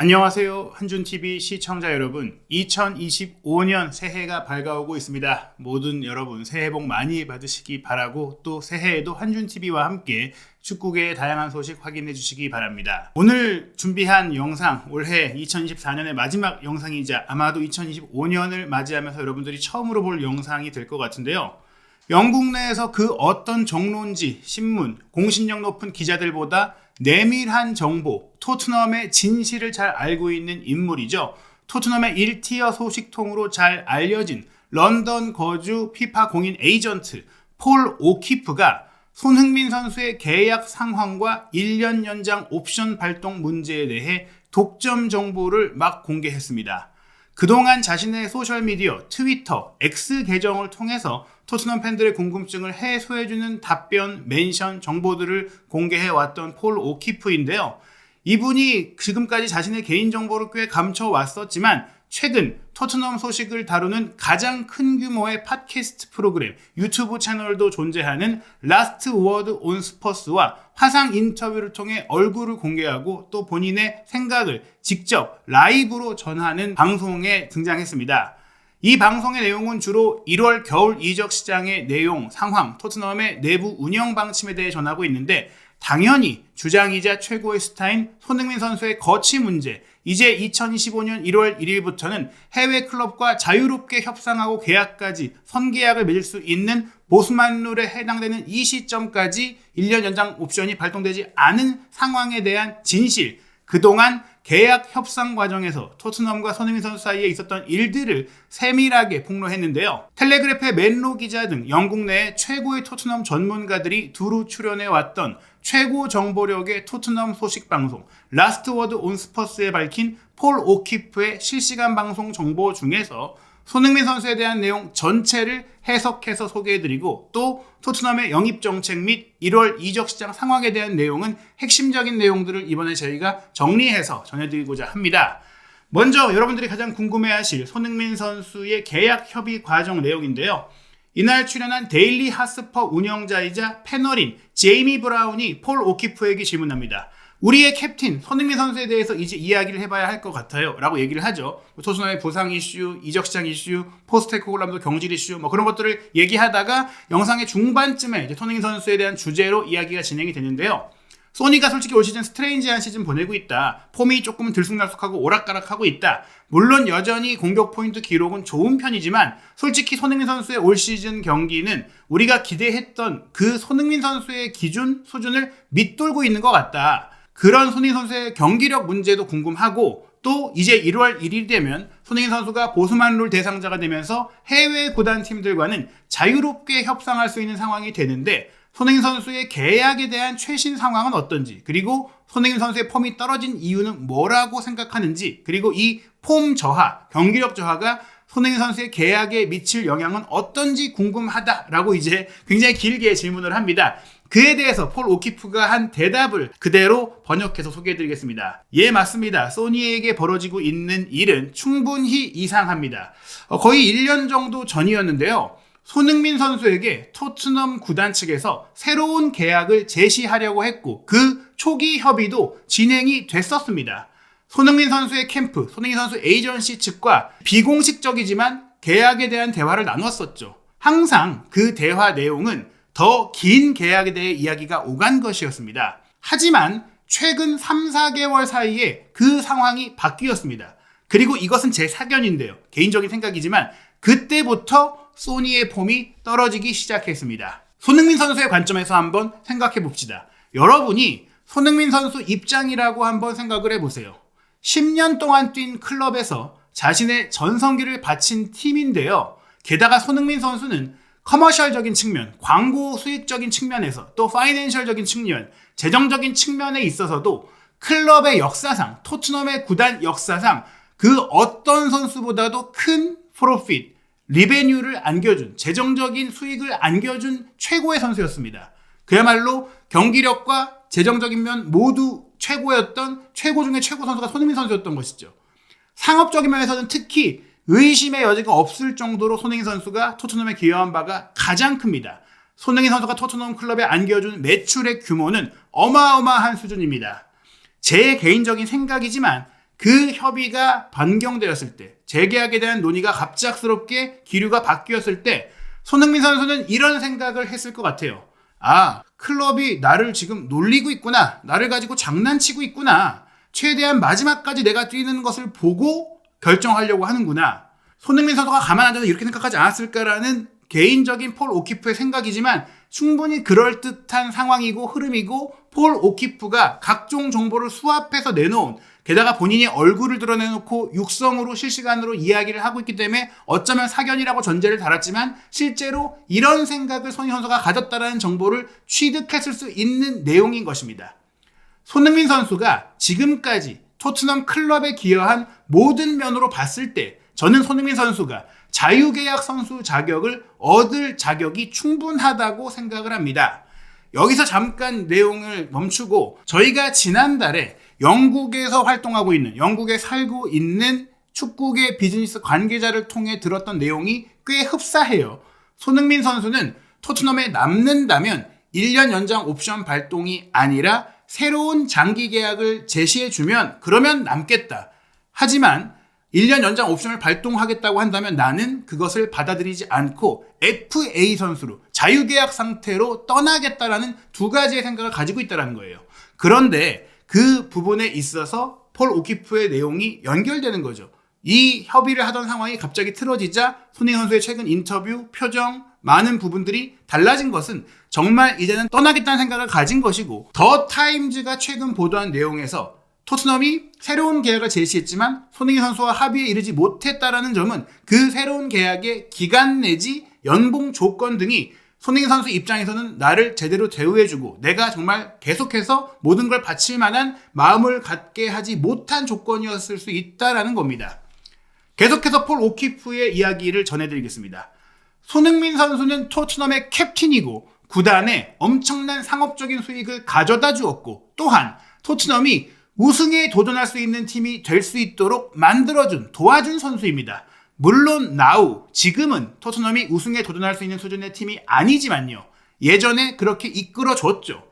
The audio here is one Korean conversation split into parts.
안녕하세요. 한준TV 시청자 여러분, 2025년 새해가 밝아오고 있습니다. 모든 여러분 새해 복 많이 받으시기 바라고, 또 새해에도 한준TV와 함께 축구계의 다양한 소식 확인해 주시기 바랍니다. 오늘 준비한 영상, 올해 2024년의 마지막 영상이자 아마도 2025년을 맞이하면서 여러분들이 처음으로 볼 영상이 될 것 같은데요. 영국 내에서 그 어떤 정론지, 신문, 공신력 높은 기자들보다 내밀한 정보, 토트넘의 진실을 잘 알고 있는 인물이죠. 토트넘의 1티어 소식통으로 잘 알려진 런던 거주 피파 공인 에이전트 폴 오키프가 손흥민 선수의 계약 상황과 1년 연장 옵션 발동 문제에 대해 독점 정보를 막 공개했습니다. 그동안 자신의 소셜미디어, 트위터, X 계정을 통해서 토트넘 팬들의 궁금증을 해소해주는 답변, 멘션, 정보들을 공개해왔던 폴 오키프인데요. 이분이 지금까지 자신의 개인정보를 꽤 감춰왔었지만 최근 토트넘 소식을 다루는 가장 큰 규모의 팟캐스트 프로그램, 유튜브 채널도 존재하는 라스트 워드 온 스퍼스와 화상 인터뷰를 통해 얼굴을 공개하고 또 본인의 생각을 직접 라이브로 전하는 방송에 등장했습니다. 이 방송의 내용은 주로 1월 겨울 이적 시장의 내용, 상황, 토트넘의 내부 운영 방침에 대해 전하고 있는데, 당연히 주장이자 최고의 스타인 손흥민 선수의 거치 문제, 이제 2025년 1월 1일부터는 해외 클럽과 자유롭게 협상하고 계약까지 선계약을 맺을 수 있는 보스만 룰에 해당되는 이 시점까지 1년 연장 옵션이 발동되지 않은 상황에 대한 진실, 그동안 계약 협상 과정에서 토트넘과 손흥민 선수 사이에 있었던 일들을 세밀하게 폭로했는데요. 텔레그래프의 맨로 기자 등 영국 내의 최고의 토트넘 전문가들이 두루 출연해왔던 최고 정보력의 토트넘 소식 방송 라스트 워드 온 스퍼스에 밝힌 폴 오키프의 실시간 방송 정보 중에서 손흥민 선수에 대한 내용 전체를 해석해서 소개해드리고, 또 토트넘의 영입 정책 및 1월 이적 시장 상황에 대한 내용은 핵심적인 내용들을 이번에 저희가 정리해서 전해드리고자 합니다. 먼저 여러분들이 가장 궁금해하실 손흥민 선수의 계약 협의 과정 내용인데요. 이날 출연한 데일리 핫스퍼 운영자이자 패널인 제이미 브라운이 폴 오키프에게 질문합니다. 우리의 캡틴 손흥민 선수에 대해서 이제 이야기를 해봐야 할 것 같아요 라고 얘기를 하죠. 토트넘의 부상 이슈, 이적시장 이슈, 포스테코글람도 경질 이슈, 그런 것들을 얘기하다가 영상의 중반쯤에 이제 손흥민 선수에 대한 주제로 이야기가 진행이 되는데요. 소니가 솔직히 올 시즌 스트레인지한 시즌 보내고 있다. 폼이 조금 들쑥날쑥하고 오락가락하고 있다. 물론 여전히 공격 포인트 기록은 좋은 편이지만 솔직히 손흥민 선수의 올 시즌 경기는 우리가 기대했던 그 손흥민 선수의 기준, 수준을 밑돌고 있는 것 같다. 그런 손흥민 선수의 경기력 문제도 궁금하고, 또 이제 1월 1일 되면 손흥민 선수가 보스만 룰 대상자가 되면서 해외 구단 팀들과는 자유롭게 협상할 수 있는 상황이 되는데, 손흥민 선수의 계약에 대한 최신 상황은 어떤지, 그리고 손흥민 선수의 폼이 떨어진 이유는 뭐라고 생각하는지, 그리고 이 폼 저하, 경기력 저하가 손흥민 선수의 계약에 미칠 영향은 어떤지 궁금하다라고 이제 굉장히 길게 질문을 합니다. 그에 대해서 폴 오키프가 한 대답을 그대로 번역해서 소개해드리겠습니다. 예, 맞습니다. 소니에게 벌어지고 있는 일은 충분히 이상합니다. 거의 1년 정도 전이었는데요. 손흥민 선수에게 토트넘 구단 측에서 새로운 계약을 제시하려고 했고, 그 초기 협의도 진행이 됐었습니다. 손흥민 선수의 캠프, 손흥민 선수 에이전시 측과 비공식적이지만 계약에 대한 대화를 나눴었죠. 항상 그 대화 내용은 더 긴 계약에 대해 이야기가 오간 것이었습니다. 하지만 최근 3, 4개월 사이에 그 상황이 바뀌었습니다. 그리고 이것은 제 사견인데요. 개인적인 생각이지만 그때부터 소니의 폼이 떨어지기 시작했습니다. 손흥민 선수의 관점에서 한번 생각해 봅시다. 여러분이 손흥민 선수 입장이라고 한번 생각을 해보세요. 10년 동안 뛴 클럽에서 자신의 전성기를 바친 팀인데요. 게다가 손흥민 선수는 커머셜적인 측면, 광고 수익적인 측면에서, 또 파이낸셜적인 측면, 재정적인 측면에 있어서도 클럽의 역사상, 토트넘의 구단 역사상 그 어떤 선수보다도 큰 프로핏, 리베뉴를 안겨준, 재정적인 수익을 안겨준 최고의 선수였습니다. 그야말로 경기력과 재정적인 면 모두 최고였던 최고 중에 최고 선수가 손흥민 선수였던 것이죠. 상업적인 면에서는 특히 의심의 여지가 없을 정도로 손흥민 선수가 토트넘에 기여한 바가 가장 큽니다. 손흥민 선수가 토트넘 클럽에 안겨준 매출의 규모는 어마어마한 수준입니다. 제 개인적인 생각이지만 그 협의가 변경되었을 때, 재계약에 대한 논의가 갑작스럽게 기류가 바뀌었을 때 손흥민 선수는 이런 생각을 했을 것 같아요. 아, 클럽이 나를 지금 놀리고 있구나. 나를 가지고 장난치고 있구나. 최대한 마지막까지 내가 뛰는 것을 보고 결정하려고 하는구나. 손흥민 선수가 가만 앉아서 이렇게 생각하지 않았을까라는 개인적인 폴 오키프의 생각이지만 충분히 그럴듯한 상황이고 흐름이고, 폴 오키프가 각종 정보를 수합해서 내놓은, 게다가 본인이 얼굴을 드러내놓고 육성으로 실시간으로 이야기를 하고 있기 때문에 어쩌면 사견이라고 전제를 달았지만 실제로 이런 생각을 손흥민 선수가 가졌다라는 정보를 취득했을 수 있는 내용인 것입니다. 손흥민 선수가 지금까지 토트넘 클럽에 기여한 모든 면으로 봤을 때 저는 손흥민 선수가 자유계약 선수 자격을 얻을 자격이 충분하다고 생각을 합니다. 여기서 잠깐 내용을 멈추고, 저희가 지난달에 영국에서 활동하고 있는, 영국에 살고 있는 축구계 비즈니스 관계자를 통해 들었던 내용이 꽤 흡사해요. 손흥민 선수는 토트넘에 남는다면 1년 연장 옵션 발동이 아니라 새로운 장기 계약을 제시해주면 그러면 남겠다. 하지만 1년 연장 옵션을 발동하겠다고 한다면 나는 그것을 받아들이지 않고 FA 선수로 자유계약 상태로 떠나겠다라는 두 가지의 생각을 가지고 있다는 거예요. 그런데 그 부분에 있어서 폴 오키프의 내용이 연결되는 거죠. 이 협의를 하던 상황이 갑자기 틀어지자 손흥민 선수의 최근 인터뷰, 표정, 많은 부분들이 달라진 것은 정말 이제는 떠나겠다는 생각을 가진 것이고, 더 타임즈가 최근 보도한 내용에서 토트넘이 새로운 계약을 제시했지만 손흥민 선수와 합의에 이르지 못했다라는 점은 그 새로운 계약의 기간 내지 연봉 조건 등이 손흥민 선수 입장에서는 나를 제대로 대우해주고 내가 정말 계속해서 모든 걸 바칠 만한 마음을 갖게 하지 못한 조건이었을 수 있다라는 겁니다. 계속해서 폴 오키프의 이야기를 전해드리겠습니다. 손흥민 선수는 토트넘의 캡틴이고 구단에 엄청난 상업적인 수익을 가져다 주었고, 또한 토트넘이 우승에 도전할 수 있는 팀이 될 수 있도록 만들어준, 도와준 선수입니다. 물론 지금은 토트넘이 우승에 도전할 수 있는 수준의 팀이 아니지만요, 예전에 그렇게 이끌어줬죠.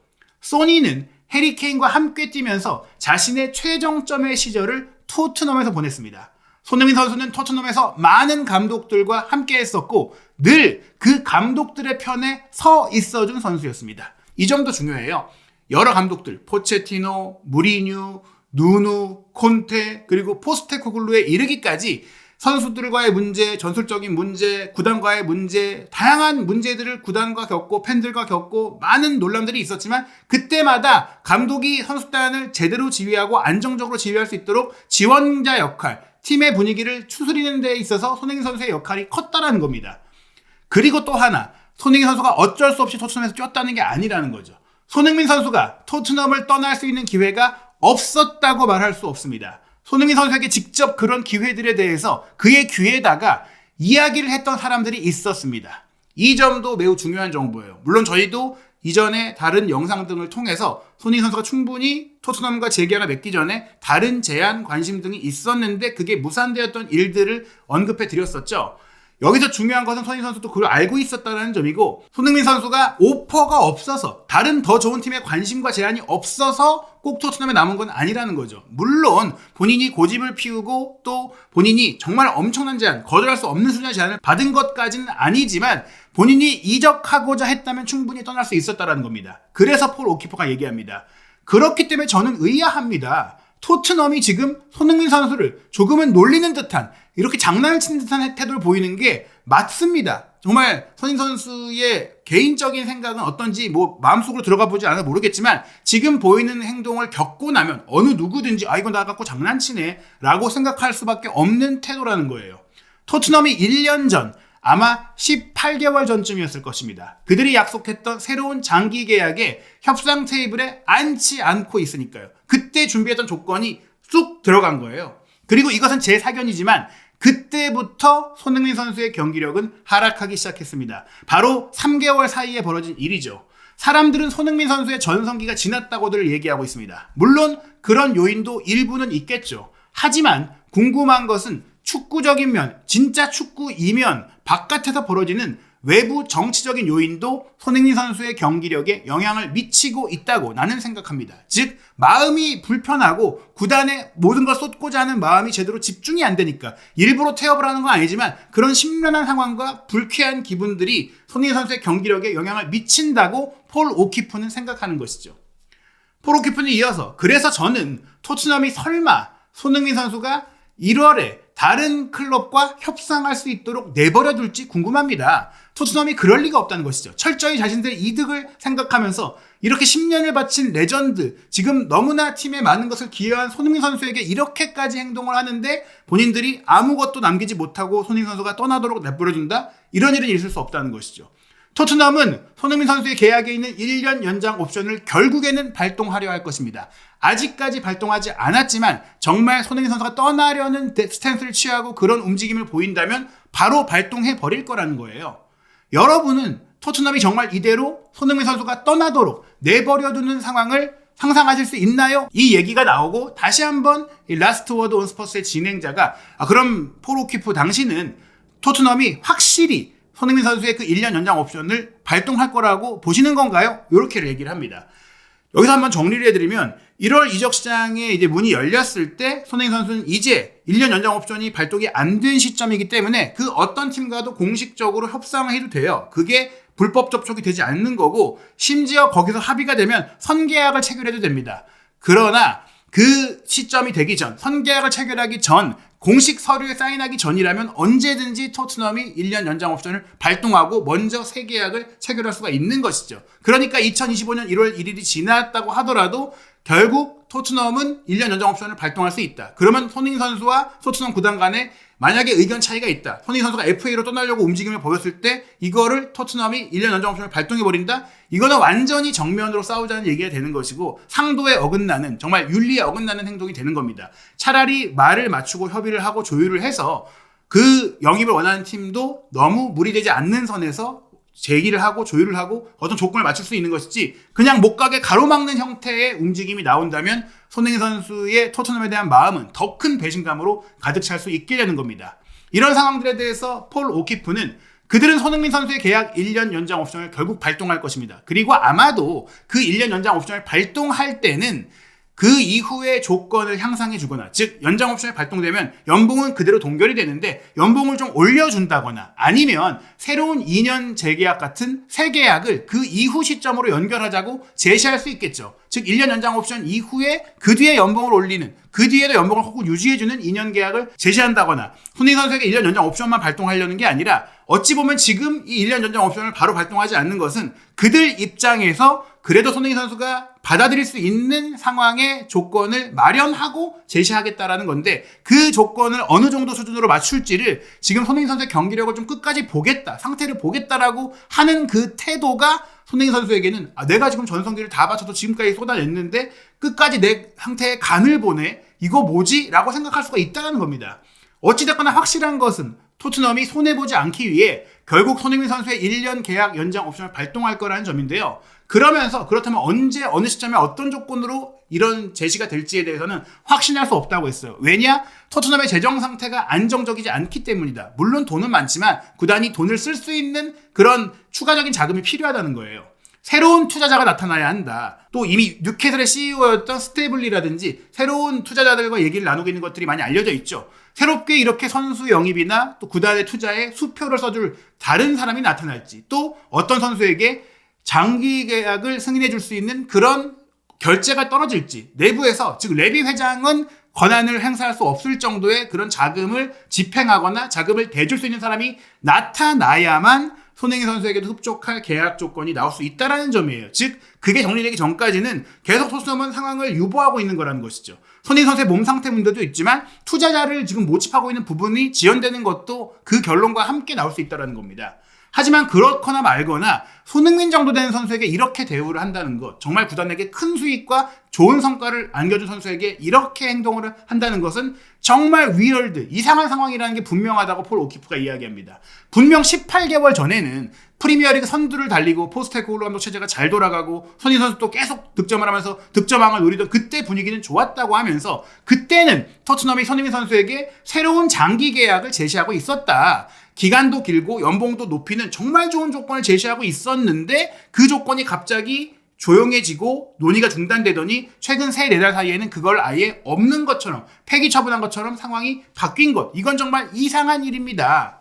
소니는 해리 케인과 함께 뛰면서 자신의 최정점의 시절을 토트넘에서 보냈습니다. 손흥민 선수는 토트넘에서 많은 감독들과 함께 했었고 늘 그 감독들의 편에 서 있어준 선수였습니다. 이 점도 중요해요. 여러 감독들, 포체티노, 무리뉴, 누누, 콘테, 그리고 포스테코글루에 이르기까지 선수들과의 문제, 전술적인 문제, 구단과의 문제, 다양한 문제들을 구단과 겪고 팬들과 겪고 많은 논란들이 있었지만, 그때마다 감독이 선수단을 제대로 지휘하고 안정적으로 지휘할 수 있도록 지원자 역할, 팀의 분위기를 추스리는 데 있어서 손흥민 선수의 역할이 컸다라는 겁니다. 그리고 또 하나, 손흥민 선수가 어쩔 수 없이 토트넘에서 뛰었다는 게 아니라는 거죠. 손흥민 선수가 토트넘을 떠날 수 있는 기회가 없었다고 말할 수 없습니다. 손흥민 선수에게 직접 그런 기회들에 대해서 그의 귀에다가 이야기를 했던 사람들이 있었습니다. 이 점도 매우 중요한 정보예요. 물론 저희도 이전에 다른 영상 등을 통해서 손흥민 선수가 충분히 토트넘과 재계약을 맺기 전에 다른 제안, 관심 등이 있었는데 그게 무산되었던 일들을 언급해 드렸었죠. 여기서 중요한 것은 손흥민 선수도 그걸 알고 있었다는 점이고, 손흥민 선수가 오퍼가 없어서, 다른 더 좋은 팀의 관심과 제안이 없어서 꼭 토트넘에 남은 건 아니라는 거죠. 물론 본인이 고집을 피우고 또 본인이 정말 엄청난 제안, 거절할 수 없는 수준의 제안을 받은 것까지는 아니지만 본인이 이적하고자 했다면 충분히 떠날 수 있었다는 겁니다. 그래서 폴 오키퍼가 얘기합니다. 그렇기 때문에 저는 의아합니다. 토트넘이 지금 손흥민 선수를 조금은 놀리는 듯한, 이렇게 장난을 치는 듯한 태도를 보이는 게 맞습니다. 정말 손흥민 선수의 개인적인 생각은 어떤지 마음속으로 들어가 보지 않아서 모르겠지만, 지금 보이는 행동을 겪고 나면 어느 누구든지 이거 나 갖고 장난치네 라고 생각할 수밖에 없는 태도라는 거예요. 토트넘이 1년 전, 아마 18개월 전쯤이었을 것입니다. 그들이 약속했던 새로운 장기 계약에 협상 테이블에 앉지 않고 있으니까요. 그때 준비했던 조건이 쑥 들어간 거예요. 그리고 이것은 제 사견이지만 그때부터 손흥민 선수의 경기력은 하락하기 시작했습니다. 바로 3개월 사이에 벌어진 일이죠. 사람들은 손흥민 선수의 전성기가 지났다고들 얘기하고 있습니다. 물론 그런 요인도 일부는 있겠죠. 하지만 궁금한 것은 축구적인 면, 진짜 축구이면 바깥에서 벌어지는 외부 정치적인 요인도 손흥민 선수의 경기력에 영향을 미치고 있다고 나는 생각합니다. 즉 마음이 불편하고 구단에 모든 걸 쏟고자 하는 마음이 제대로 집중이 안 되니까 일부러 태업을 하는 건 아니지만 그런 심란한 상황과 불쾌한 기분들이 손흥민 선수의 경기력에 영향을 미친다고 폴 오키프는 생각하는 것이죠. 폴 오키프는 이어서 그래서 저는 토트넘이 설마 손흥민 선수가 1월에 다른 클럽과 협상할 수 있도록 내버려 둘지 궁금합니다. 토트넘이 그럴 리가 없다는 것이죠. 철저히 자신들의 이득을 생각하면서 이렇게 10년을 바친 레전드, 지금 너무나 팀에 많은 것을 기여한 손흥민 선수에게 이렇게까지 행동을 하는데 본인들이 아무것도 남기지 못하고 손흥민 선수가 떠나도록 내버려 둔다? 이런 일은 있을 수 없다는 것이죠. 토트넘은 손흥민 선수의 계약에 있는 1년 연장 옵션을 결국에는 발동하려 할 것입니다. 아직까지 발동하지 않았지만 정말 손흥민 선수가 떠나려는 스탠스를 취하고 그런 움직임을 보인다면 바로 발동해 버릴 거라는 거예요. 여러분은 토트넘이 정말 이대로 손흥민 선수가 떠나도록 내버려두는 상황을 상상하실 수 있나요? 이 얘기가 나오고 다시 한번 이 라스트 워드 온 스포츠의 진행자가 그럼 폴 오키프 당신은 토트넘이 확실히 손흥민 선수의 그 1년 연장 옵션을 발동할 거라고 보시는 건가요? 이렇게 얘기를 합니다. 여기서 한번 정리를 해드리면 1월 이적 시장에 이제 문이 열렸을 때 손흥민 선수는 이제 1년 연장 옵션이 발동이 안 된 시점이기 때문에 그 어떤 팀과도 공식적으로 협상을 해도 돼요. 그게 불법 접촉이 되지 않는 거고 심지어 거기서 합의가 되면 선계약을 체결해도 됩니다. 그러나 그 시점이 되기 전, 선계약을 체결하기 전, 공식 서류에 사인하기 전이라면 언제든지 토트넘이 1년 연장 옵션을 발동하고 먼저 새 계약을 체결할 수가 있는 것이죠. 그러니까 2025년 1월 1일이 지났다고 하더라도 결국 토트넘은 1년 연장 옵션을 발동할 수 있다. 그러면 손흥민 선수와 토트넘 구단 간에 만약에 의견 차이가 있다. 손흥민 선수가 FA로 떠나려고 움직임을 보였을 때 이거를 토트넘이 1년 연장 옵션을 발동해버린다? 이거는 완전히 정면으로 싸우자는 얘기가 되는 것이고 상도에 어긋나는, 정말 윤리에 어긋나는 행동이 되는 겁니다. 차라리 말을 맞추고 협의를 하고 조율을 해서 그 영입을 원하는 팀도 너무 무리되지 않는 선에서 제기를 하고 조율을 하고 어떤 조건을 맞출 수 있는 것이지 그냥 못 가게 가로막는 형태의 움직임이 나온다면 손흥민 선수의 토트넘에 대한 마음은 더 큰 배신감으로 가득 찰 수 있게 되는 겁니다. 이런 상황들에 대해서 폴 오키프는 그들은 손흥민 선수의 계약 1년 연장 옵션을 결국 발동할 것입니다. 그리고 아마도 그 1년 연장 옵션을 발동할 때는 그 이후의 조건을 향상해 주거나, 즉 연장 옵션이 발동되면 연봉은 그대로 동결이 되는데 연봉을 좀 올려준다거나 아니면 새로운 2년 재계약 같은 새 계약을 그 이후 시점으로 연결하자고 제시할 수 있겠죠. 즉 1년 연장 옵션 이후에 그 뒤에 연봉을 올리는, 그 뒤에도 연봉을 꼭 유지해주는 2년 계약을 제시한다거나 손흥민 선수에게 1년 연장 옵션만 발동하려는 게 아니라 어찌 보면 지금 이 1년 연장 옵션을 바로 발동하지 않는 것은 그들 입장에서 그래도 손흥민 선수가 받아들일 수 있는 상황의 조건을 마련하고 제시하겠다라는 건데 그 조건을 어느 정도 수준으로 맞출지를 지금 손흥민 선수의 경기력을 좀 끝까지 보겠다, 상태를 보겠다라고 하는 그 태도가 손흥민 선수에게는 내가 지금 전성기를 다 바쳐도 지금까지 쏟아냈는데 끝까지 내 상태에 간을 보네? 이거 뭐지? 라고 생각할 수가 있다는 겁니다. 어찌됐거나 확실한 것은 토트넘이 손해보지 않기 위해 결국 손흥민 선수의 1년 계약 연장 옵션을 발동할 거라는 점인데요. 그러면서 그렇다면 언제 어느 시점에 어떤 조건으로 이런 제시가 될지에 대해서는 확신할 수 없다고 했어요. 왜냐? 토트넘의 재정 상태가 안정적이지 않기 때문이다. 물론 돈은 많지만 구단이 돈을 쓸 수 있는 그런 추가적인 자금이 필요하다는 거예요. 새로운 투자자가 나타나야 한다. 또 이미 뉴캐슬의 CEO였던 스테이블리라든지 새로운 투자자들과 얘기를 나누고 있는 것들이 많이 알려져 있죠. 새롭게 이렇게 선수 영입이나 또 구단의 투자에 수표를 써줄 다른 사람이 나타날지, 또 어떤 선수에게 장기 계약을 승인해 줄 수 있는 그런 결제가 떨어질지, 내부에서 즉 레비 회장은 권한을 행사할 수 없을 정도의 그런 자금을 집행하거나 자금을 대줄 수 있는 사람이 나타나야만 손흥민 선수에게도 흡족할 계약 조건이 나올 수 있다는 점이에요. 즉 그게 정리되기 전까지는 계속 토트넘은 상황을 유보하고 있는 거라는 것이죠. 손흥민 선수의 몸 상태 문제도 있지만 투자자를 지금 모집하고 있는 부분이 지연되는 것도 그 결론과 함께 나올 수 있다는 겁니다. 하지만 그렇거나 말거나 손흥민 정도 되는 선수에게 이렇게 대우를 한다는 것, 정말 구단에게 큰 수익과 좋은 성과를 안겨준 선수에게 이렇게 행동을 한다는 것은 정말 위얼드, 이상한 상황이라는 게 분명하다고 폴 오키프가 이야기합니다. 분명 18개월 전에는 프리미어리그 선두를 달리고 포스테코글루 감독 체제가 잘 돌아가고 손흥민 선수도 계속 득점을 하면서 득점왕을 노리던 그때 분위기는 좋았다고 하면서 그때는 토트넘이 손흥민 선수에게 새로운 장기 계약을 제시하고 있었다. 기간도 길고 연봉도 높이는 정말 좋은 조건을 제시하고 있었는데 그 조건이 갑자기 조용해지고 논의가 중단되더니 최근 3-4달 사이에는 그걸 아예 없는 것처럼 폐기 처분한 것처럼 상황이 바뀐 것. 이건 정말 이상한 일입니다.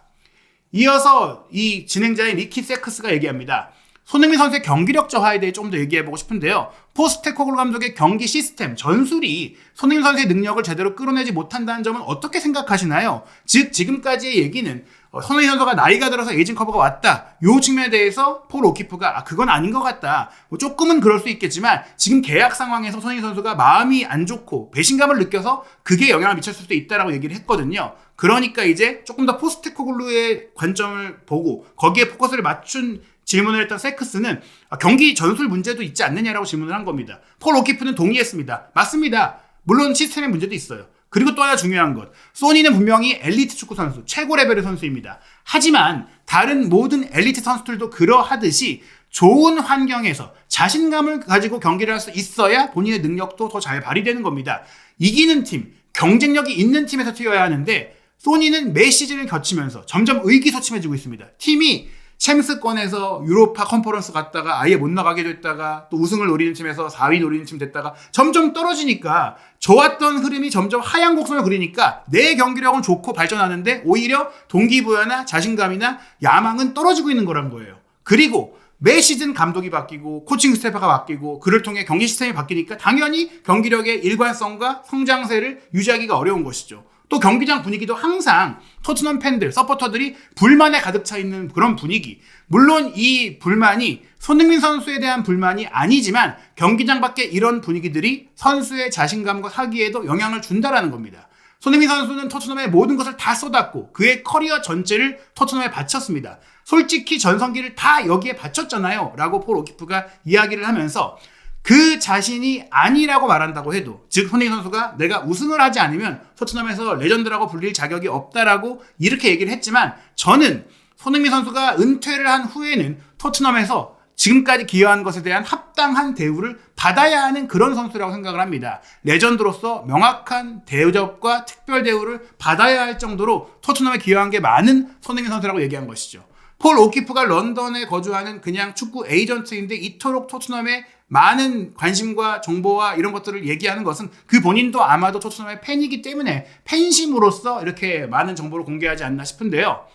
이어서 이 진행자인 리키 세크스가 얘기합니다. 손흥민 선수의 경기력 저하에 대해 좀 더 얘기해보고 싶은데요. 포스테코글루 감독의 경기 시스템, 전술이 손흥민 선수의 능력을 제대로 끌어내지 못한다는 점은 어떻게 생각하시나요? 즉 지금까지의 얘기는 손흥민 선수가 나이가 들어서 에이징 커버가 왔다. 이 측면에 대해서 폴 오키프가 그건 아닌 것 같다. 조금은 그럴 수 있겠지만 지금 계약 상황에서 손흥민 선수가 마음이 안 좋고 배신감을 느껴서 그게 영향을 미칠 수도 있다라고 얘기를 했거든요. 그러니까 이제 조금 더 포스테코글루의 관점을 보고 거기에 포커스를 맞춘 질문을 했던 세크스는 경기 전술 문제도 있지 않느냐라고 질문을 한 겁니다. 폴 오키프는 동의했습니다. 맞습니다. 물론 시스템의 문제도 있어요. 그리고 또 하나 중요한 것. 소니는 분명히 엘리트 축구 선수, 최고 레벨의 선수입니다. 하지만 다른 모든 엘리트 선수들도 그러하듯이 좋은 환경에서 자신감을 가지고 경기를 할 수 있어야 본인의 능력도 더 잘 발휘되는 겁니다. 이기는 팀, 경쟁력이 있는 팀에서 뛰어야 하는데 소니는 매 시즌을 거치면서 점점 의기소침해지고 있습니다. 팀이 챔스권에서 유로파 컨퍼런스 갔다가 아예 못 나가게 됐다가 또 우승을 노리는 팀에서 4위 노리는 팀 됐다가 점점 떨어지니까 좋았던 흐름이 점점 하향 곡선을 그리니까 내 경기력은 좋고 발전하는데 오히려 동기부여나 자신감이나 야망은 떨어지고 있는 거란 거예요. 그리고 매 시즌 감독이 바뀌고 코칭 스태프가 바뀌고 그를 통해 경기 시스템이 바뀌니까 당연히 경기력의 일관성과 성장세를 유지하기가 어려운 것이죠. 또 경기장 분위기도 항상 토트넘 팬들, 서포터들이 불만에 가득 차 있는 그런 분위기. 물론 이 불만이 손흥민 선수에 대한 불만이 아니지만 경기장 밖에 이런 분위기들이 선수의 자신감과 사기에도 영향을 준다라는 겁니다. 손흥민 선수는 토트넘의 모든 것을 다 쏟았고 그의 커리어 전체를 토트넘에 바쳤습니다. 솔직히 전성기를 다 여기에 바쳤잖아요. 라고 폴 오키프가 이야기를 하면서 그 자신이 아니라고 말한다고 해도 즉 손흥민 선수가 내가 우승을 하지 않으면 토트넘에서 레전드라고 불릴 자격이 없다라고 이렇게 얘기를 했지만 저는 손흥민 선수가 은퇴를 한 후에는 토트넘에서 지금까지 기여한 것에 대한 합당한 대우를 받아야 하는 그런 선수라고 생각을 합니다. 레전드로서 명확한 대접과 특별 대우를 받아야 할 정도로 토트넘에 기여한 게 많은 손흥민 선수라고 얘기한 것이죠. 폴 오키프가 런던에 거주하는 그냥 축구 에이전트인데 이토록 토트넘에 많은 관심과 정보와 이런 것들을 얘기하는 것은 그 본인도 아마도 토트넘의 팬이기 때문에 팬심으로써 이렇게 많은 정보를 공개하지 않나 싶은데요.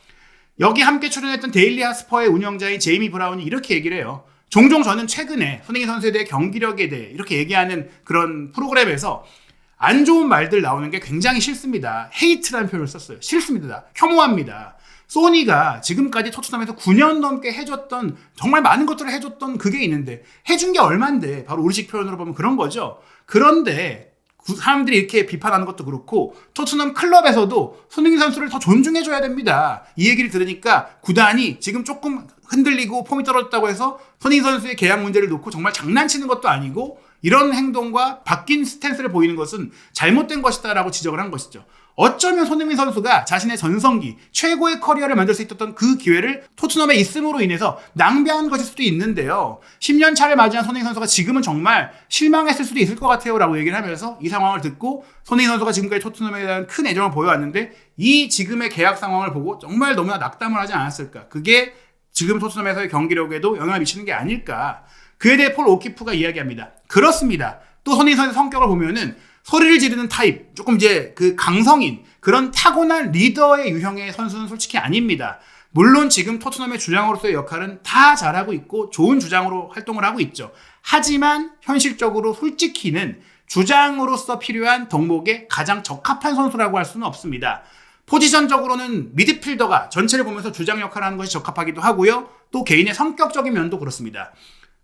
여기 함께 출연했던 데일리 하스퍼의 운영자인 제이미 브라운이 이렇게 얘기를 해요. 종종 저는 최근에 손흥민 선수에 대해 경기력에 대해 이렇게 얘기하는 그런 프로그램에서 안 좋은 말들 나오는 게 굉장히 싫습니다. 헤이트라는 표현을 썼어요. 싫습니다. 혐오합니다. 소니가 지금까지 토트넘에서 9년 넘게 해줬던 정말 많은 것들을 해줬던 그게 있는데 해준 게 얼만데 바로 우리식 표현으로 보면 그런 거죠. 그런데 사람들이 이렇게 비판하는 것도 그렇고 토트넘 클럽에서도 손흥민 선수를 더 존중해줘야 됩니다. 이 얘기를 들으니까 구단이 지금 조금 흔들리고 폼이 떨어졌다고 해서 손흥민 선수의 계약 문제를 놓고 정말 장난치는 것도 아니고 이런 행동과 바뀐 스탠스를 보이는 것은 잘못된 것이다 라고 지적을 한 것이죠. 어쩌면 손흥민 선수가 자신의 전성기 최고의 커리어를 만들 수 있었던 그 기회를 토트넘에 있음으로 인해서 낭비한 것일 수도 있는데요. 10년 차를 맞이한 손흥민 선수가 지금은 정말 실망했을 수도 있을 것 같아요 라고 얘기를 하면서 이 상황을 듣고 손흥민 선수가 지금까지 토트넘에 대한 큰 애정을 보여왔는데 이 지금의 계약 상황을 보고 정말 너무나 낙담을 하지 않았을까. 그게 지금 토트넘에서의 경기력에도 영향을 미치는 게 아닐까. 그에 대해 폴 오키프가 이야기합니다. 그렇습니다. 또 손흥민 선수의 성격을 보면은 소리를 지르는 타입, 조금 이제 그 강성인 그런 타고난 리더의 유형의 선수는 솔직히 아닙니다. 물론 지금 토트넘의 주장으로서의 역할은 다 잘하고 있고 좋은 주장으로 활동을 하고 있죠. 하지만 현실적으로 솔직히는 주장으로서 필요한 덕목에 가장 적합한 선수라고 할 수는 없습니다. 포지션적으로는 미드필더가 전체를 보면서 주장 역할을 하는 것이 적합하기도 하고요. 또 개인의 성격적인 면도 그렇습니다.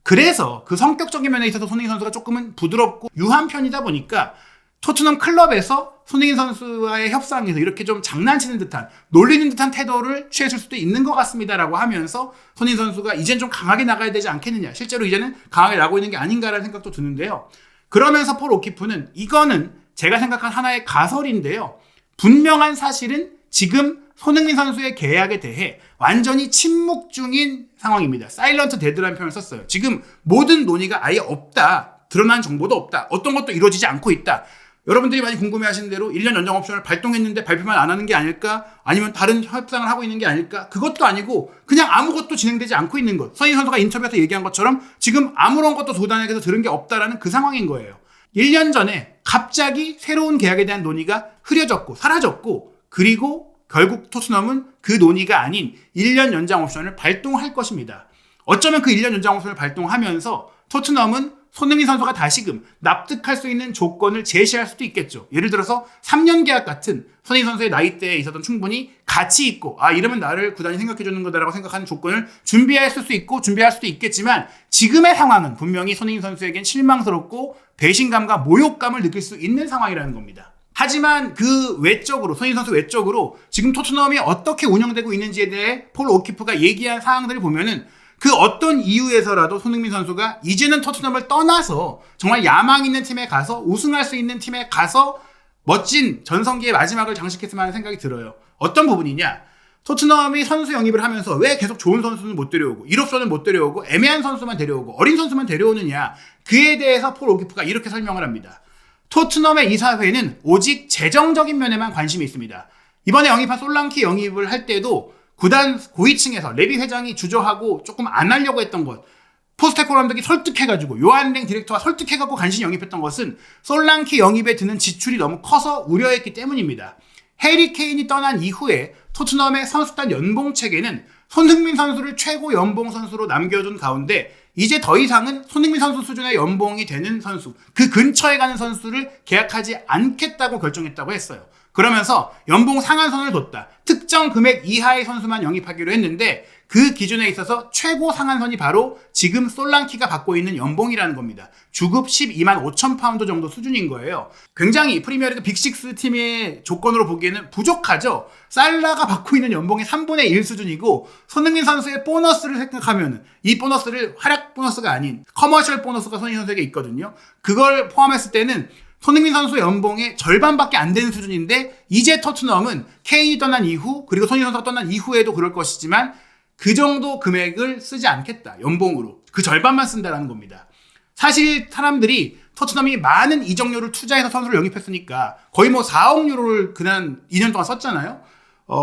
그래서 그 성격적인 면에 있어서 손흥민 선수가 조금은 부드럽고 유한 편이다 보니까 토트넘 클럽에서 손흥민 선수와의 협상에서 이렇게 좀 장난치는 듯한 놀리는 듯한 태도를 취했을 수도 있는 것 같습니다라고 하면서 손흥민 선수가 이젠 좀 강하게 나가야 되지 않겠느냐, 실제로 이제는 강하게 나가고 있는 게 아닌가라는 생각도 드는데요. 그러면서 폴 오키프는 이거는 제가 생각한 하나의 가설인데요. 분명한 사실은 지금 손흥민 선수의 계약에 대해 완전히 침묵 중인 상황입니다. 사일런트 데드라는 표현을 썼어요. 지금 모든 논의가 아예 없다. 드러난 정보도 없다. 어떤 것도 이루어지지 않고 있다. 여러분들이 많이 궁금해하시는 대로 1년 연장 옵션을 발동했는데 발표만 안 하는 게 아닐까? 아니면 다른 협상을 하고 있는 게 아닐까? 그것도 아니고 그냥 아무것도 진행되지 않고 있는 것. 선희 선수가 인터뷰에서 얘기한 것처럼 지금 아무런 것도 도단에게서 들은 게 없다라는 그 상황인 거예요. 1년 전에 갑자기 새로운 계약에 대한 논의가 흐려졌고 사라졌고 그리고 결국 토트넘은 그 논의가 아닌 1년 연장 옵션을 발동할 것입니다. 어쩌면 그 1년 연장 옵션을 발동하면서 토트넘은 손흥민 선수가 다시금 납득할 수 있는 조건을 제시할 수도 있겠죠. 예를 들어서 3년 계약 같은 손흥민 선수의 나이대에 있어서는 충분히 가치 있고 이러면 나를 구단이 생각해주는 거다라고 생각하는 조건을 준비했을 수 있고 준비할 수도 있겠지만 지금의 상황은 분명히 손흥민 선수에겐 실망스럽고 배신감과 모욕감을 느낄 수 있는 상황이라는 겁니다. 하지만 그 외적으로 손흥민 선수 외적으로 지금 토트넘이 어떻게 운영되고 있는지에 대해 폴 오키프가 얘기한 사항들을 보면은 그 어떤 이유에서라도 손흥민 선수가 이제는 토트넘을 떠나서 정말 야망 있는 팀에 가서 우승할 수 있는 팀에 가서 멋진 전성기의 마지막을 장식했으면 하는 생각이 들어요. 어떤 부분이냐? 토트넘이 선수 영입을 하면서 왜 계속 좋은 선수는 못 데려오고 1옵션은 못 데려오고 애매한 선수만 데려오고 어린 선수만 데려오느냐? 그에 대해서 폴 오키프가 이렇게 설명을 합니다. 토트넘의 이사회는 오직 재정적인 면에만 관심이 있습니다. 이번에 영입한 솔랑키 영입을 할 때도 구단 고위층에서 레비 회장이 주저하고 조금 안 하려고 했던 것, 포스테코로 감독이 설득해가지고 요한랭 디렉터가 설득해갖고 간신히 영입했던 것은 솔랑키 영입에 드는 지출이 너무 커서 우려했기 때문입니다. 해리 케인이 떠난 이후에 토트넘의 선수단 연봉 체계는 손흥민 선수를 최고 연봉 선수로 남겨둔 가운데 이제 더 이상은 손흥민 선수 수준의 연봉이 되는 선수, 그 근처에 가는 선수를 계약하지 않겠다고 결정했다고 했어요. 그러면서 연봉 상한선을 뒀다. 특정 금액 이하의 선수만 영입하기로 했는데 그 기준에 있어서 최고 상한선이 바로 지금 솔랑키가 받고 있는 연봉이라는 겁니다. 주급 12만 5천 파운드 정도 수준인 거예요. 굉장히 프리미어리그 빅6 팀의 조건으로 보기에는 부족하죠. 살라가 받고 있는 연봉의 3분의 1 수준이고 손흥민 선수의 보너스를 생각하면 이 보너스를 활약 보너스가 아닌 커머셜 보너스가 손흥민 선수에게 있거든요. 그걸 포함했을 때는 손흥민 선수의 연봉의 절반밖에 안 되는 수준인데 이제 토트넘은 케인이 떠난 이후 그리고 손흥민 선수가 떠난 이후에도 그럴 것이지만 그 정도 금액을 쓰지 않겠다. 연봉으로. 그 절반만 쓴다는 겁니다. 사실 사람들이 토트넘이 많은 이적료를 투자해서 선수를 영입했으니까 거의 4억 유로를 그냥 2년 동안 썼잖아요.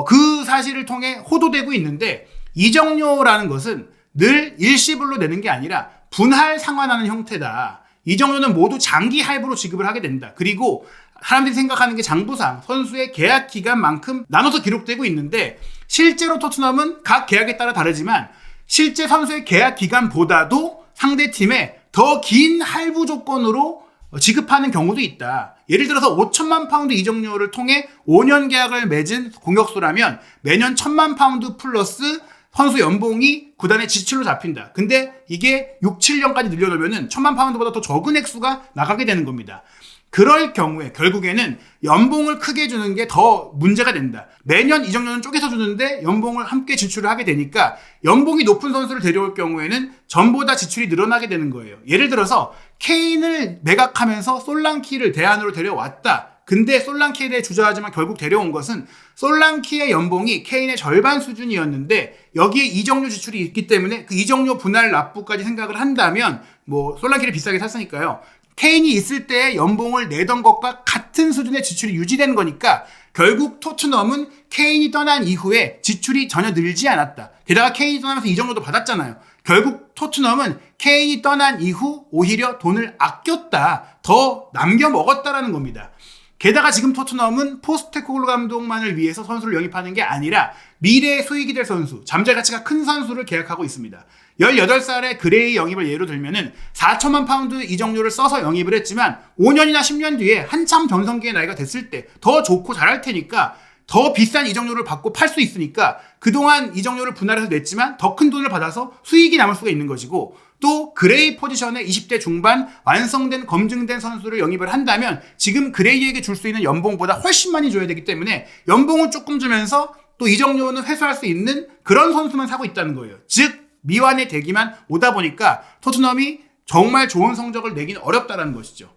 그 사실을 통해 호도되고 있는데 이적료라는 것은 늘 일시불로 내는 게 아니라 분할 상환하는 형태다. 이 정도는 모두 장기 할부로 지급을 하게 된다. 그리고 사람들이 생각하는 게 장부상, 선수의 계약 기간만큼 나눠서 기록되고 있는데 실제로 토트넘은 각 계약에 따라 다르지만 실제 선수의 계약 기간보다도 상대팀에 더 긴 할부 조건으로 지급하는 경우도 있다. 예를 들어서 5천만 파운드 이적료를 통해 5년 계약을 맺은 공격수라면 매년 1,000만 파운드 플러스 선수 연봉이 구단의 지출로 잡힌다. 근데 이게 6, 7년까지 늘려놓으면 1,000만 파운드보다 더 적은 액수가 나가게 되는 겁니다. 그럴 경우에 결국에는 연봉을 크게 주는 게 더 문제가 된다. 매년 이적료는 쪼개서 주는데 연봉을 함께 지출을 하게 되니까 연봉이 높은 선수를 데려올 경우에는 전보다 지출이 늘어나게 되는 거예요. 예를 들어서 케인을 매각하면서 솔랑키를 대안으로 데려왔다. 근데 솔랑키에 대해 주저하지만 결국 데려온 것은 솔랑키의 연봉이 케인의 절반 수준이었는데 여기에 이적료 지출이 있기 때문에 그 이적료 분할 납부까지 생각을 한다면 솔랑키를 비싸게 샀으니까요. 케인이 있을 때 연봉을 내던 것과 같은 수준의 지출이 유지된 거니까 결국 토트넘은 케인이 떠난 이후에 지출이 전혀 늘지 않았다. 게다가 케인이 떠나면서 이적료도 받았잖아요. 결국 토트넘은 케인이 떠난 이후 오히려 돈을 아꼈다. 더 남겨 먹었다라는 겁니다. 게다가 지금 토트넘은 포스테코글루 감독만을 위해서 선수를 영입하는 게 아니라 미래의 수익이 될 선수, 잠재 가치가 큰 선수를 계약하고 있습니다. 18살의 그레이 영입을 예로 들면은 4천만 파운드 이적료를 써서 영입을 했지만 5년이나 10년 뒤에 한참 전성기의 나이가 됐을 때 더 좋고 잘할 테니까 더 비싼 이적료를 받고 팔 수 있으니까 그동안 이적료를 분할해서 냈지만 더 큰 돈을 받아서 수익이 남을 수가 있는 것이고 또 그레이 포지션에 20대 중반 완성된 검증된 선수를 영입을 한다면 지금 그레이에게 줄 수 있는 연봉보다 훨씬 많이 줘야 되기 때문에 연봉을 조금 주면서 또 이적료는 회수할 수 있는 그런 선수만 사고 있다는 거예요. 즉 미완의 대기만 오다 보니까 토트넘이 정말 좋은 성적을 내기는 어렵다는 것이죠.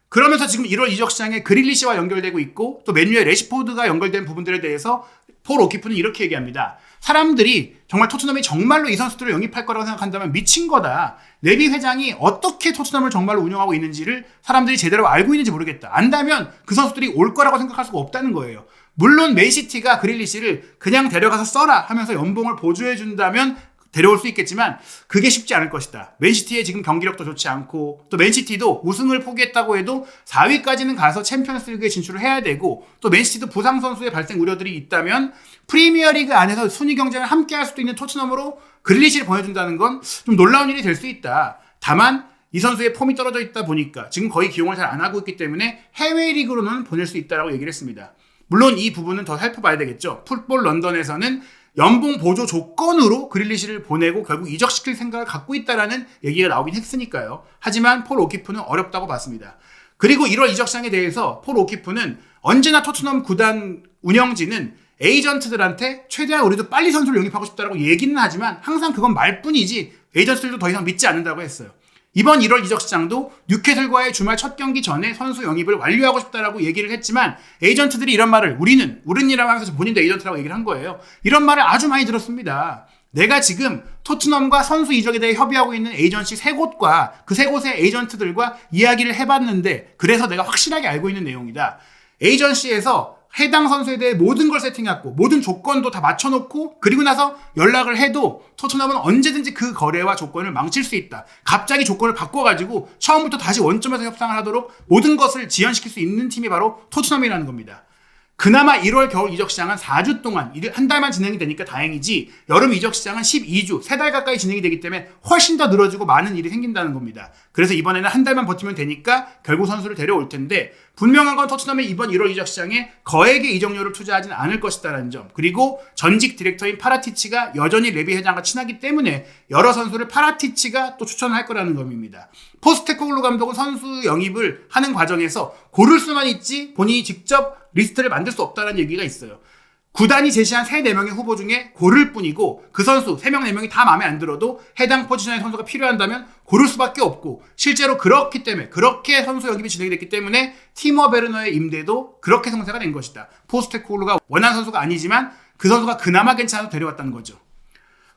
그러면서 지금 1월 이적 시장에 그릴리시와 연결되고 있고 또 맨유의 레시포드가 연결된 부분들에 대해서 폴 오키프는 이렇게 얘기합니다. 사람들이 정말 토트넘이 정말로 이 선수들을 영입할 거라고 생각한다면 미친 거다. 네비 회장이 어떻게 토트넘을 정말로 운영하고 있는지를 사람들이 제대로 알고 있는지 모르겠다. 안다면 그 선수들이 올 거라고 생각할 수가 없다는 거예요. 물론 맨시티가 그릴리시를 그냥 데려가서 써라 하면서 연봉을 보조해 준다면 데려올 수 있겠지만 그게 쉽지 않을 것이다. 맨시티의 지금 경기력도 좋지 않고 또 맨시티도 우승을 포기했다고 해도 4위까지는 가서 챔피언스리그에 진출을 해야 되고 또 맨시티도 부상 선수의 발생 우려들이 있다면 프리미어리그 안에서 순위 경쟁을 함께 할 수도 있는 토트넘으로 그릴리시를 보내준다는 건 좀 놀라운 일이 될 수 있다. 다만 이 선수의 폼이 떨어져 있다 보니까 지금 거의 기용을 잘 안 하고 있기 때문에 해외 리그로는 보낼 수 있다라고 얘기를 했습니다. 물론 이 부분은 더 살펴봐야 되겠죠. 풋볼 런던에서는 연봉 보조 조건으로 그릴리시를 보내고 결국 이적시킬 생각을 갖고 있다라는 얘기가 나오긴 했으니까요. 하지만 폴 오키프는 어렵다고 봤습니다. 그리고 1월 이적 시장에 대해서 폴 오키프는 언제나 토트넘 구단 운영진은 에이전트들한테 최대한 우리도 빨리 선수를 영입하고 싶다라고 얘기는 하지만 항상 그건 말뿐이지 에이전트들도 더 이상 믿지 않는다고 했어요. 이번 1월 이적 시장도 뉴캐슬과의 주말 첫 경기 전에 선수 영입을 완료하고 싶다라고 얘기를 했지만 에이전트들이 이런 말을 우린이라고 하면서 본인도 에이전트라고 얘기를 한 거예요. 이런 말을 아주 많이 들었습니다. 내가 지금 토트넘과 선수 이적에 대해 협의하고 있는 에이전시 3곳과 그 3곳의 에이전트들과 이야기를 해봤는데 그래서 내가 확실하게 알고 있는 내용이다. 에이전시에서 해당 선수에 대해 모든 걸 세팅했고 모든 조건도 다 맞춰놓고 그리고 나서 연락을 해도 토트넘은 언제든지 그 거래와 조건을 망칠 수 있다. 갑자기 조건을 바꿔가지고 처음부터 다시 원점에서 협상을 하도록 모든 것을 지연시킬 수 있는 팀이 바로 토트넘이라는 겁니다. 그나마 1월 겨울 이적 시장은 4주 동안 한 달만 진행이 되니까 다행이지 여름 이적 시장은 12주, 3달 가까이 진행이 되기 때문에 훨씬 더 늘어지고 많은 일이 생긴다는 겁니다. 그래서 이번에는 한 달만 버티면 되니까 결국 선수를 데려올 텐데 분명한 건 토트넘이 이번 1월 이적 시장에 거액의 이적료를 투자하지는 않을 것이다라는 점 그리고 전직 디렉터인 파라티치가 여전히 레비 회장과 친하기 때문에 여러 선수를 파라티치가 또 추천할 거라는 점입니다. 포스테코글루 감독은 선수 영입을 하는 과정에서 고를 수만 있지 본인이 직접 리스트를 만들 수 없다는 얘기가 있어요. 구단이 제시한 3-4명의 후보 중에 고를 뿐이고 그 선수 3명, 4명이 다 마음에 안 들어도 해당 포지션의 선수가 필요한다면 고를 수밖에 없고 실제로 그렇기 때문에 그렇게 선수 영입이 진행이 됐기 때문에 티모 베르너의 임대도 그렇게 성사가 된 것이다. 포스테코글루가 원하는 선수가 아니지만 그 선수가 그나마 괜찮아서 데려왔다는 거죠.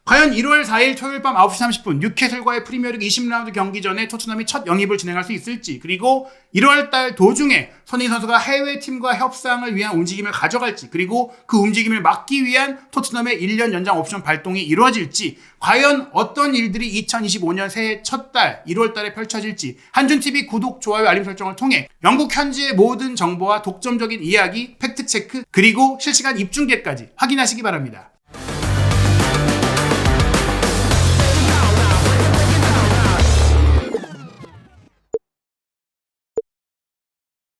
과연 1월 4일 토요일 밤 9시 30분 뉴캐슬과의 프리미어리그 20라운드 경기 전에 토트넘이 첫 영입을 진행할 수 있을지 그리고 1월달 도중에 손흥민 선수가 해외팀과 협상을 위한 움직임을 가져갈지 그리고 그 움직임을 막기 위한 토트넘의 1년 연장 옵션 발동이 이루어질지 과연 어떤 일들이 2025년 새해 첫 달 1월달에 펼쳐질지 한준TV 구독, 좋아요, 알림 설정을 통해 영국 현지의 모든 정보와 독점적인 이야기, 팩트체크 그리고 실시간 입중계까지 확인하시기 바랍니다.